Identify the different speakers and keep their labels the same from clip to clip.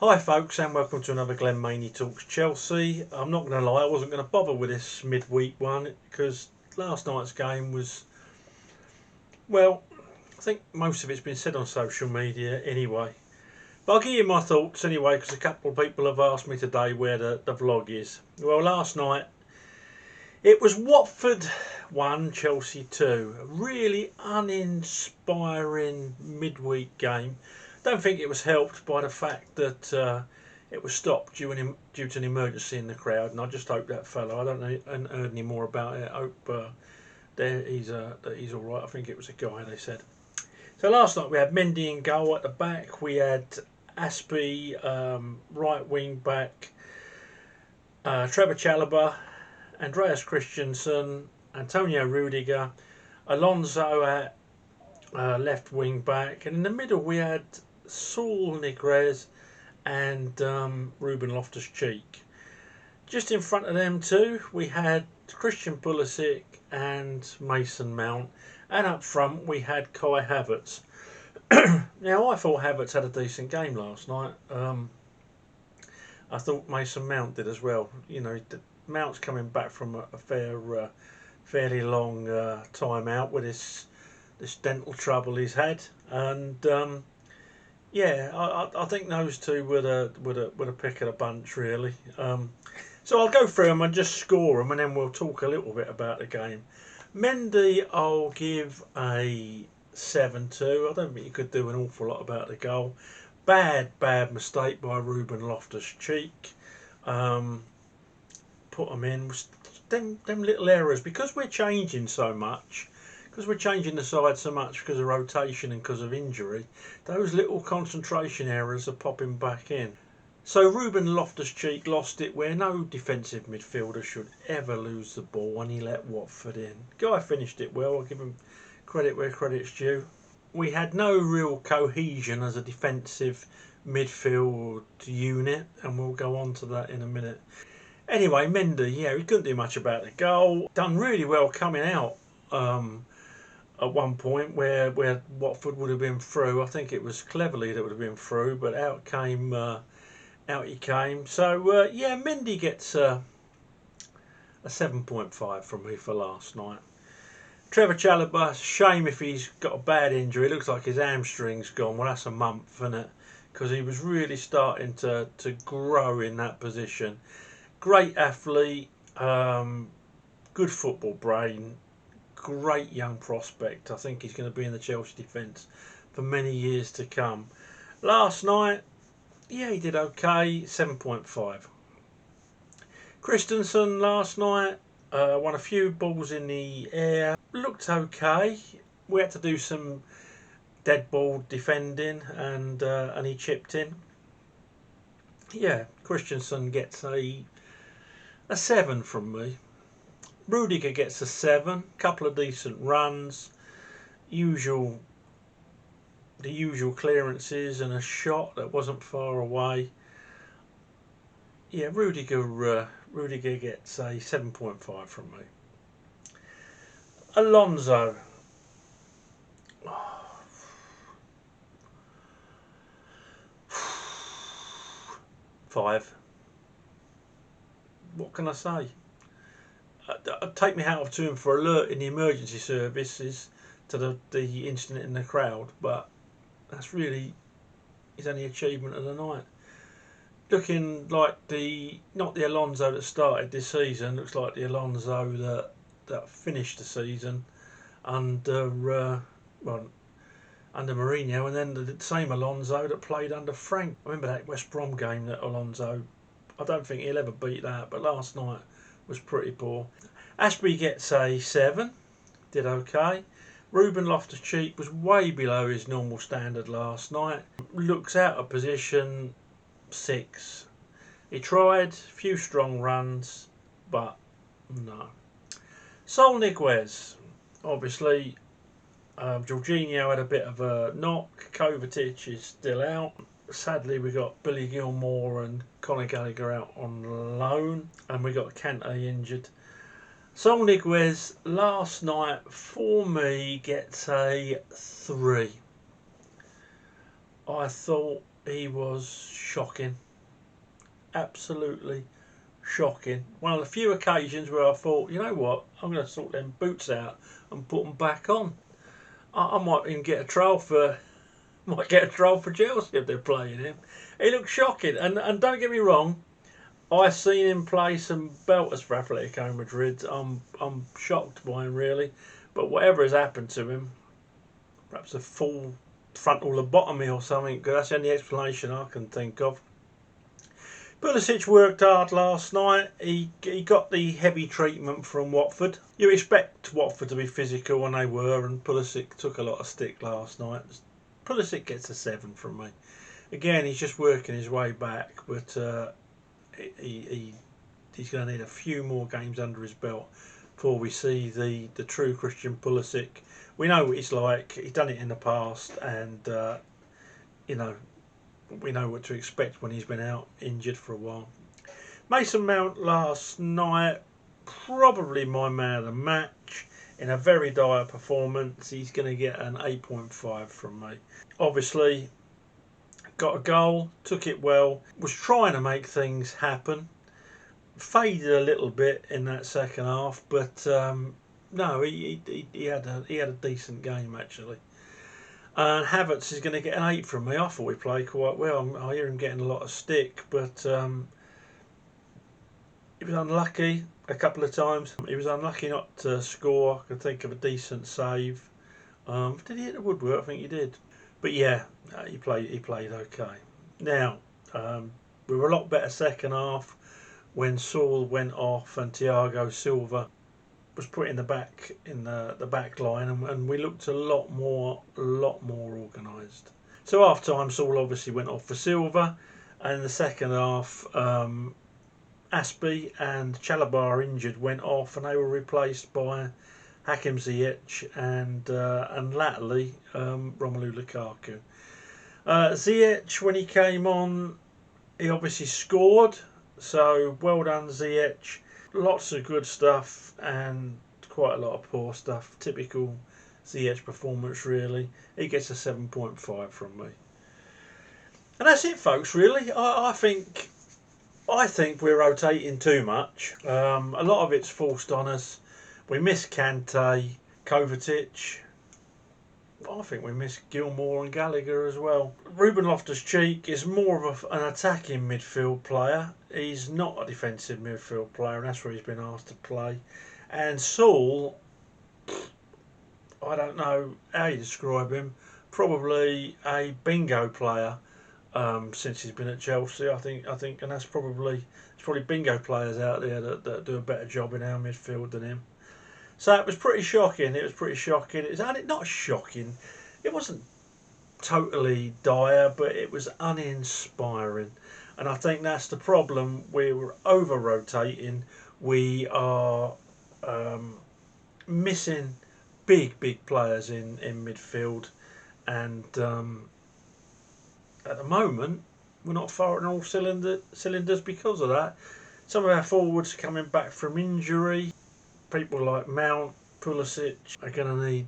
Speaker 1: Hi folks, and welcome to another Glenn Maney Talks Chelsea. I'm not going to lie, I wasn't going to bother with this midweek one because last night's game was, well, I think most of it's been said on social media anyway. But I'll give you my thoughts anyway, because a couple of people have asked me today where the vlog is. Well, last night it was Watford 1, Chelsea 2. A really uninspiring midweek game. Don't think it was helped by the fact that it was stopped due to an emergency in the crowd, and I just hope that fellow, I don't know, I haven't heard any more about it. I hope that he's all right. I think it was a guy, they said. So last night we had Mendy in goal at the back. We had Aspie right wing back, Trevor Chalobah, Andreas Christensen, Antonio Rudiger, Alonso at left wing back, and in the middle we had Saul Niguez and Ruben Loftus-Cheek. Just in front of them two we had Christian Pulisic and Mason Mount, and up front we had Kai Havertz. Now I thought Havertz had a decent game last night. I thought Mason Mount did as well. You know, Mount's coming back from a fairly long time out with this dental trouble he's had, and yeah, I think those two were the pick of the bunch really. So I'll go through them and just score them, and then we'll talk a little bit about the game. Mendy, I'll give a 7-2. I don't think you could do an awful lot about the goal. Bad mistake by Ruben Loftus-Cheek. Put them in. Them little errors, because we're changing so much, because we're changing the side so much because of rotation and because of injury, those little concentration errors are popping back in. So Ruben Loftus-Cheek lost it where no defensive midfielder should ever lose the ball, and he let Watford in. Guy finished it well. I'll give him credit where credit's due. We had no real cohesion as a defensive midfield unit, and we'll go on to that in a minute. Anyway, Mendy, yeah, he couldn't do much about the goal. Done really well coming out at one point where Watford would have been through. I think it was Cleverly that would have been through, but out he came. So yeah, Mendy gets a 7.5 from me for last night. Trevor Chalobah, shame if he's got a bad injury. It looks like his hamstring's gone. Well, that's a month, isn't it? Because he was really starting to grow in that position. Great athlete, good football brain, great young prospect. I think he's going to be in the Chelsea defence for many years to come. Last night, yeah, he did okay, 7.5. Christensen last night won a few balls in the air, looked okay. We had to do some dead ball defending, and he chipped in. Yeah, Christensen gets a 7 from me. Rudiger gets a 7. Couple of decent runs, the usual clearances, and a shot that wasn't far away. Yeah, Rudiger gets a 7.5 from me. Alonso. 5. What can I say? I'd take my hat off to him for alerting the emergency services to the incident in the crowd, but that's really his only achievement of the night. Looking like not the Alonso that started this season, looks like the Alonso that finished the season under Mourinho, and then the same Alonso that played under Frank. I remember that West Brom game that Alonso, I don't think he'll ever beat that, but last night was pretty poor. Aspie gets a 7, did okay. Ruben Loftus-Cheek was way below his normal standard last night. Looks out of position, 6. He tried a few strong runs, but no. Saul Niguez, obviously, Jorginho had a bit of a knock. Kovacic is still out. Sadly, we got Billy Gilmore and Conor Gallagher out on loan, and we got Kante injured. Saul Niguez last night for me gets a 3. I thought he was shocking. Absolutely shocking. One of the few occasions where I thought, you know what, I'm going to sort them boots out and put them back on. I might even get a trial for Chelsea if they're playing him. He looked shocking, and don't get me wrong, I seen him play some belters for Atletico Madrid. I'm shocked by him really, but whatever has happened to him, perhaps a full frontal lobotomy or something, because that's the only explanation I can think of. Pulisic worked hard last night. He got the heavy treatment from Watford. You expect Watford to be physical, and they were, and Pulisic took a lot of stick last night. Pulisic gets a 7 from me. Again, he's just working his way back, but he's going to need a few more games under his belt before we see the true Christian Pulisic. We know what he's like. He's done it in the past, and you know, we know what to expect when he's been out injured for a while. Mason Mount last night, probably my man of the match. In a very dire performance, he's going to get an 8.5 from me. Obviously, got a goal, took it well, was trying to make things happen. Faded a little bit in that second half, but no, he had a decent game actually. And Havertz is going to get an 8 from me. I thought he played quite well. I hear him getting a lot of stick, but he was unlucky a couple of times. He was unlucky not to score. I could think of a decent save. Did he hit the woodwork? I think he did. But yeah, he played okay. Now, we were a lot better second half when Saul went off and Thiago Silva was put in the back line, and we looked a lot more organised. So half time, Saul obviously went off for Silva, and in the second half, Aspie and Chalobah injured went off, and they were replaced by Hakim Ziyech and latterly Romelu Lukaku. Ziyech, when he came on, he obviously scored, so well done Ziyech. Lots of good stuff and quite a lot of poor stuff. Typical Ziyech performance really. He gets a 7.5 from me. And that's it, folks, really. I think we're rotating too much. A lot of it's forced on us. We miss Kante, Kovacic. I think we miss Gilmour and Gallagher as well. Ruben Loftus-Cheek is more of an attacking midfield player. He's not a defensive midfield player, and that's where he's been asked to play. And Saul, I don't know how you describe him. Probably a bingo player since he's been at Chelsea. I think, and there's probably bingo players out there that do a better job in our midfield than him. So it was pretty shocking. It was not shocking. It wasn't totally dire, but it was uninspiring. And I think that's the problem. We're over-rotating. We are missing big players in midfield. And at the moment, we're not firing all cylinders because of that. Some of our forwards are coming back from injury. People like Mount, Pulisic are going to need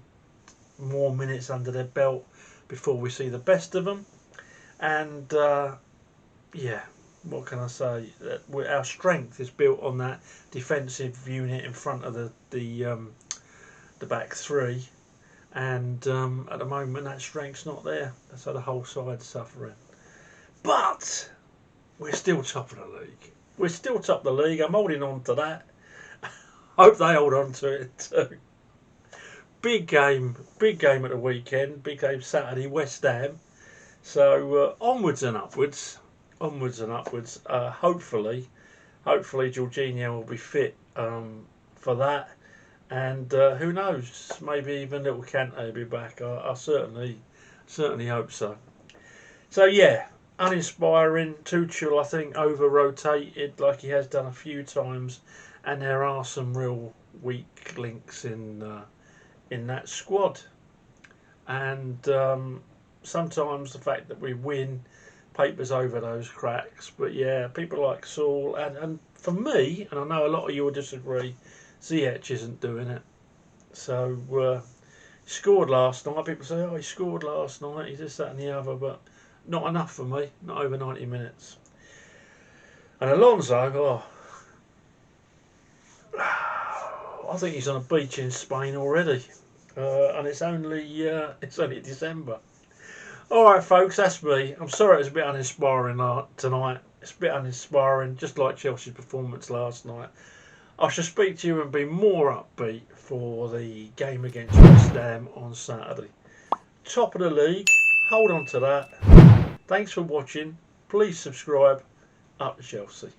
Speaker 1: more minutes under their belt before we see the best of them. And yeah, what can I say? Our strength is built on that defensive unit in front of the back three, and at the moment that strength's not there. That's how the whole side's suffering. But we're still top of the league. We're still top of the league. I'm holding on to that. Hope they hold on to it too. Big game at the weekend. Big game Saturday, West Ham. So onwards and upwards. Hopefully Jorginho will be fit for that. And who knows? Maybe even little Kante will be back. I certainly hope so. So yeah, uninspiring. Tuchel, I think, over-rotated like he has done a few times. And there are some real weak links in that squad, and sometimes the fact that we win papers over those cracks. But yeah, people like Saul and for me, and I know a lot of you will disagree, Ziyech isn't doing it. So he scored last night. People say, "Oh, he scored last night. He's this, that, and the other." But Not enough for me. Not over 90 minutes. And Alonso, I think he's on a beach in Spain already, and it's only December. All right, folks, that's me. I'm sorry it was a bit uninspiring tonight. It's a bit uninspiring, just like Chelsea's performance last night. I shall speak to you and be more upbeat for the game against West Ham on Saturday. Top of the league. Hold on to that. Thanks for watching. Please subscribe. Up to Chelsea.